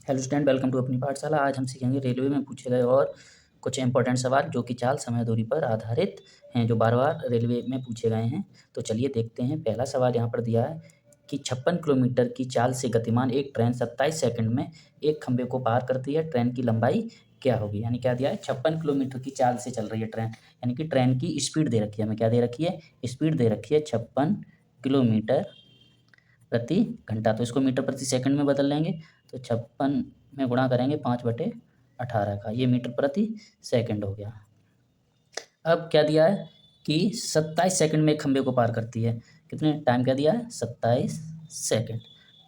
Hello student, welcome to अपनी पाठशाला। आज हम सीखेंगे रेलवे में पूछे गए और कुछ इंपॉर्टेंट सवाल जो कि चाल, समय, दूरी पर आधारित हैं, जो बार-बार रेलवे में पूछे गए हैं। तो चलिए देखते हैं। पहला सवाल यहाँ पर दिया है कि 56 किलोमीटर की चाल से गतिमान एक ट्रेन 27 सेकंड में एक खंभे को पार करती है। ट्रेन की लंबाई क्या होगी? यानी क्या दिया है? 56 किलोमीटर की चाल से चल रही है ट्रेन, यानी कि ट्रेन की स्पीड दे रखी है हमें। क्या दे रखी है? स्पीड दे रखी है 56 किलोमीटर प्रति घंटा। तो इसको मीटर प्रति सेकंड में बदल लेंगे। तो 56 में गुणा करेंगे 5/18 का, ये मीटर प्रति सेकंड हो गया। अब क्या दिया है कि 27 सेकंड में एक खंभे को पार करती है। कितने टाइम क्या दिया है? 27 सेकंड।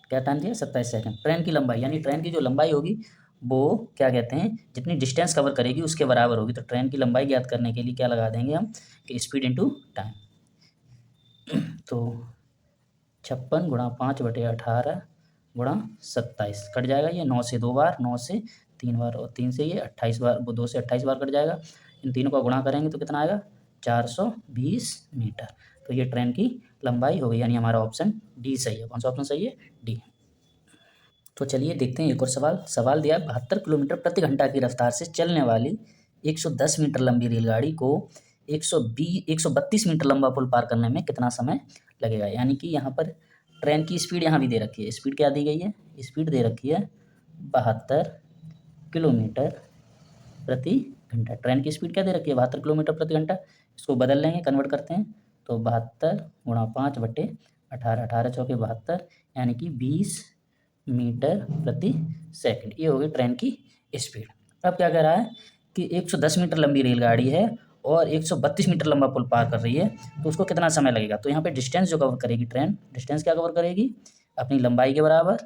क्या टाइम दिया है? 27 सेकंड। ट्रेन की लंबाई, यानी ट्रेन की जो लंबाई होगी वो क्या कहते हैं, जितनी डिस्टेंस कवर करेगी उसके बराबर होगी। तो ट्रेन की लंबाई ज्ञात करने के लिए क्या लगा देंगे हम कि स्पीड इंटू टाइम। तो 56 गुणा 5/18 गुणा 27 कट जाएगा। ये 9 से 2 बार, 9 से 3 बार और 3 से ये 28 बार, वो 2 से 28 बार कट जाएगा। इन तीनों का गुणा करेंगे तो कितना आएगा? 420 मीटर। तो ये ट्रेन की लंबाई हो गई, यानी हमारा ऑप्शन डी सही है। कौन सा ऑप्शन सही है? डी। तो चलिए देखते हैं एक और सवाल। सवाल दिया है 72 किलोमीटर प्रति घंटा की रफ्तार से चलने वाली 110 मीटर लंबी रेलगाड़ी को 132 मीटर लंबा पुल पार करने में कितना समय लगेगा? यानी कि यहाँ पर ट्रेन की स्पीड यहाँ भी दे रखी है। स्पीड क्या दी गई है? स्पीड दे रखी है 72 किलोमीटर प्रति घंटा। ट्रेन की स्पीड क्या दे रखी है? 72 किलोमीटर प्रति घंटा। इसको बदल लेंगे, कन्वर्ट करते हैं। तो 72 गुणा 5/18, 18 चौके 72, यानी कि 20 मीटर प्रति सेकंड। ये हो गई ट्रेन की स्पीड। अब क्या कह रहा है कि 110 मीटर लंबी रेलगाड़ी है और 132 मीटर लंबा पुल पार कर रही है, तो उसको कितना समय लगेगा? तो यहाँ पे डिस्टेंस जो कवर करेगी ट्रेन, डिस्टेंस क्या कवर करेगी? अपनी लंबाई के बराबर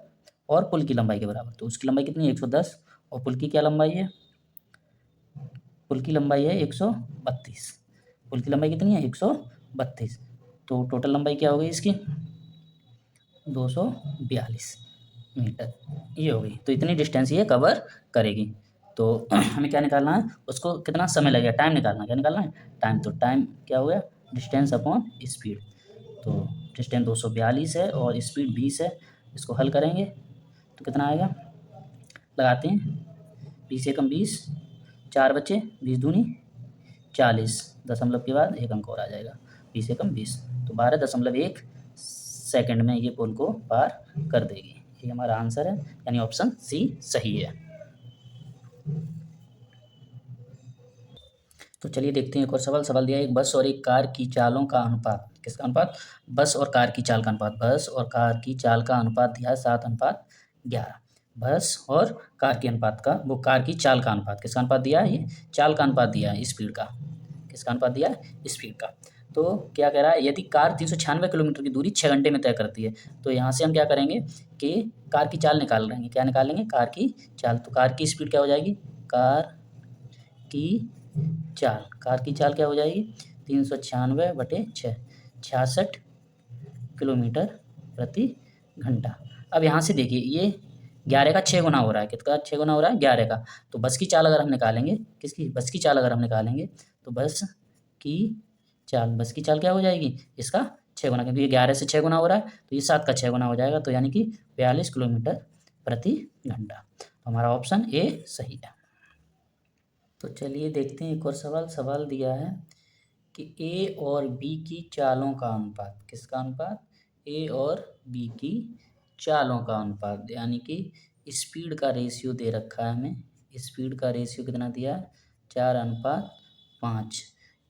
और पुल की लंबाई के बराबर। तो उसकी लंबाई कितनी है? 110, और पुल की क्या लंबाई है? पुल की लंबाई है 132। पुल की लंबाई कितनी है? 132। तो टोटल लंबाई क्या हो गई इसकी? 242 मीटर। ये हो गई। तो इतनी डिस्टेंस ये कवर करेगी। तो हमें क्या निकालना है? उसको कितना समय लगेगा? टाइम निकालना है। क्या निकालना है? टाइम। तो टाइम क्या हो गया? Distance upon speed. तो डिस्टेंस 242 है और स्पीड 20 है। इसको हल करेंगे तो कितना आएगा? लगाते हैं। 20 एकम 20, 4 बचे, 20 दूनी 40, दशमलव के बाद एक अंक और आ जाएगा। 20 एकम 20, तो 12.1 सेकंड में ये पुल को पार कर देगी। ये हमारा आंसर है, यानी ऑप्शन सी सही है। तो चलिए देखते हैं एक और सवाल। सवाल दिया है एक बस और एक कार की चालों का अनुपात। किसका अनुपात? बस और कार की चाल का अनुपात। बस और कार की चाल का अनुपात दिया है 7:11। बस और कार के अनुपात का, वो कार की चाल का अनुपात, किसका अनुपात दिया है? ये चाल का अनुपात दिया है, स्पीड का। किसका अनुपात दिया है? स्पीड का। तो क्या कह रहा है? यदि कार 396 किलोमीटर की दूरी 6 घंटे में तय करती है, तो यहाँ से हम क्या करेंगे कि कार की चाल निकाल लेंगे। क्या निकालेंगे? कार की चाल। तो कार की स्पीड क्या हो जाएगी? कार की चाल। कार की चाल क्या हो जाएगी? 396/6, 66 किलोमीटर प्रति घंटा। अब यहाँ से देखिए, ये 11 का 6 गुना हो रहा है। किसका 6 गुना हो रहा है? 11 का। तो बस की चाल अगर हम निकालेंगे, किसकी? बस की चाल अगर हम निकालेंगे, तो बस की चाल, बस की चाल क्या हो जाएगी? इसका 6 गुना, क्योंकि ये 11 से 6 गुना हो रहा है, तो ये 7 का 6 गुना हो जाएगा। तो यानी कि 42 किलोमीटर प्रति घंटा। तो हमारा ऑप्शन ए सही है। तो चलिए देखते हैं एक और सवाल। सवाल दिया है कि ए और बी की चालों का अनुपात। किसका अनुपात? ए और बी की चालों का अनुपात, यानी कि स्पीड का रेशियो दे रखा है हमें। स्पीड का रेशियो कितना दिया है? 4:5।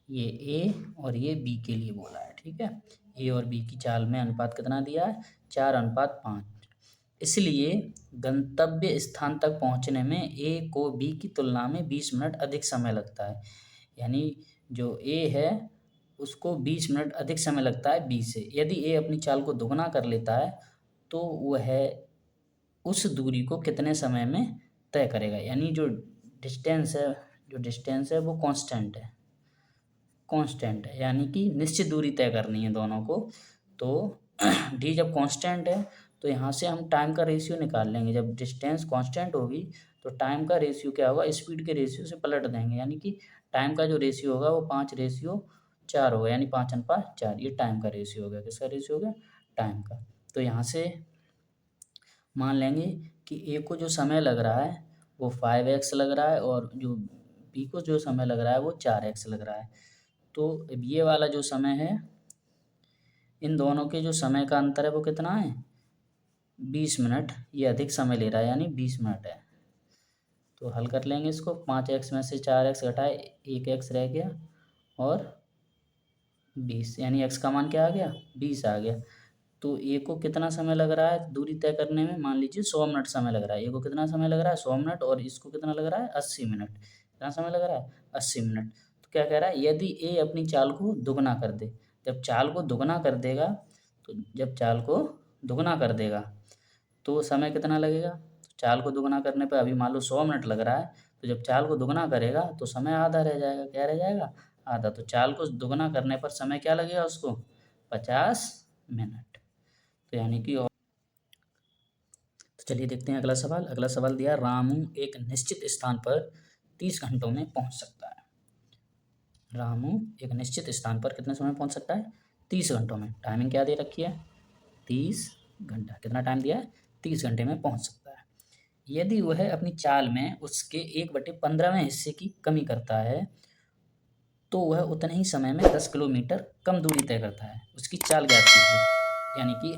ये ए और ये बी के लिए बोला है, ठीक है। ए और बी की चाल में अनुपात कितना दिया है? 4:5। इसलिए गंतव्य स्थान तक पहुंचने में ए को बी की तुलना में 20 मिनट अधिक समय लगता है। यानी जो ए है उसको 20 मिनट अधिक समय लगता है बी से। यदि ए अपनी चाल को दोगुना कर लेता है तो वह उस दूरी को कितने समय में तय करेगा? यानी जो डिस्टेंस है वो कांस्टेंट है, यानी कि निश्चित दूरी तय करनी है दोनों को। तो डी जब कांस्टेंट है तो यहाँ से हम टाइम का रेशियो निकाल लेंगे। जब डिस्टेंस कांस्टेंट होगी तो टाइम का रेशियो क्या होगा? स्पीड के रेशियो से पलट देंगे, यानी कि टाइम का जो रेशियो होगा वो 5:4 होगा, यानी 5:4। ये टाइम का रेशियो हो गया। किसका रेशियो हो गया? टाइम का। तो यहाँ से मान लेंगे कि ए को जो समय लग रहा है वो 5x लग रहा है और जो बी को जो समय लग रहा है वो 4x लग रहा है। तो ये वाला जो समय है, इन दोनों के जो समय का अंतर है वो कितना है, 20 मिनट। ये अधिक समय ले रहा है यानी 20 मिनट है। तो हल कर लेंगे इसको, 5x में से 4x घटाए 1x रह गया और 20 यानी x का मान क्या आ गया, 20 आ गया। तो ए को कितना समय लग रहा है दूरी तय करने में, मान लीजिए 100 मिनट समय लग रहा है। ए को कितना समय लग रहा है, 100 मिनट, और इसको कितना लग रहा है, 80 मिनट। कितना समय लग रहा है, 80 मिनट। तो क्या कह रहा है, यदि ए अपनी चाल को दुगना कर दे, जब चाल को दुगना कर देगा, तो जब चाल को दुगना कर देगा तो समय कितना लगेगा। चाल को दुगना करने पर अभी मान लो 100 मिनट लग रहा है, तो जब चाल को दुगना करेगा तो समय आधा रह जाएगा। क्या रह जाएगा, आधा। तो चाल को दुगना करने पर समय क्या लगेगा उसको, 50 मिनट। तो यानी कि तो चलिए देखते हैं अगला सवाल। अगला सवाल दिया, रामू एक निश्चित स्थान पर 30 घंटों में पहुंच सकता है। रामू एक निश्चित स्थान पर कितने समय में पहुंच सकता है, 30 घंटों में। टाइमिंग क्या दे रखी है, 30 घंटा। कितना टाइम दिया है, 30 घंटे में पहुंच सकता है। यदि वह अपनी चाल में उसके 1/15वें हिस्से की कमी करता है तो वह उतने ही समय में 10 किलोमीटर कम दूरी तय करता है। उसकी चाल ज्ञात कीजिए। यानी कि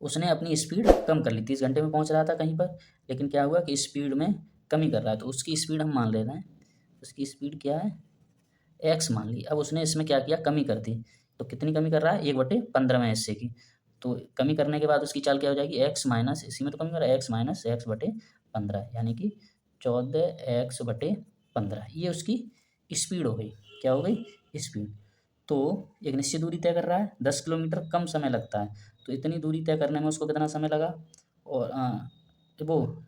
उसने अपनी स्पीड कम कर ली, 30 घंटे में पहुंच रहा था कहीं पर, लेकिन क्या हुआ कि स्पीड में कमी कर रहा है। तो उसकी स्पीड हम मान ले रहे हैं, उसकी स्पीड क्या है, x मान ली। अब उसने इसमें क्या किया, कमी कर दी। तो कितनी कमी कर रहा है, 1/15वें हिस्से की। तो कमी करने के बाद उसकी चाल क्या हो जाएगी, x माइनस, इसी में तो कमी कर रहा है, x माइनस x/15 यानी कि 14x/15। ये उसकी स्पीड हो गई। क्या हो गई, स्पीड। तो एक निश्चित दूरी तय कर रहा है, 10 किलोमीटर कम समय लगता है। तो इतनी दूरी तय करने में उसको कितना समय लगा, और वो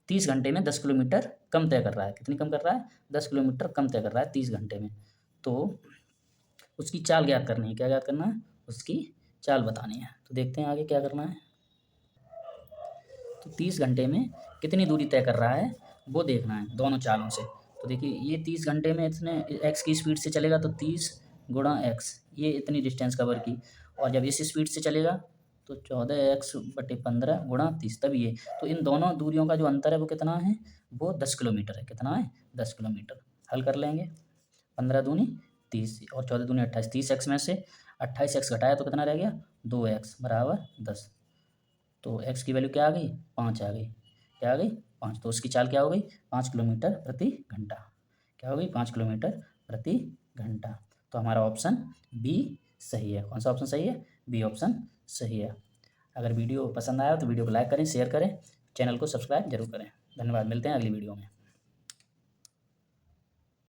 30 घंटे में 10 किलोमीटर कम तय कर रहा है। कितनी कम कर रहा है, 10 किलोमीटर कम तय कर रहा है 30 घंटे में। तो उसकी चाल ज्ञात करनी है। क्या ज्ञात करना है, उसकी चाल बतानी है। तो देखते हैं आगे क्या करना है। तो 30 घंटे में कितनी दूरी तय कर रहा है वो देखना है दोनों चालों से। तो देखिए ये 30 घंटे में इसने x की स्पीड से चलेगा तो 30 गुणा x, ये इतनी डिस्टेंस कवर की। और जब इस स्पीड से चलेगा तो 14x/15 गुणा 30, तब ये। तो इन दोनों दूरियों का जो अंतर है वो कितना है, वो 10 किलोमीटर है। कितना है, 10 किलोमीटर। हल कर लेंगे, 15 दूनी 30 और 14 दूनी 28। 30x में से 28x घटाया तो कितना रह गया, 2x बराबर 10। तो x की वैल्यू क्या आ गई, 5 आ गई। क्या आ गई, 5। तो उसकी चाल क्या हो गई, 5 किलोमीटर प्रति घंटा। क्या हो गई, 5 किलोमीटर प्रति घंटा। तो हमारा ऑप्शन बी सही है। कौन सा ऑप्शन सही है, बी ऑप्शन सही है। अगर वीडियो पसंद आया तो वीडियो को लाइक करें, शेयर करें, चैनल को सब्सक्राइब जरूर करें। धन्यवाद, मिलते हैं अगली वीडियो में।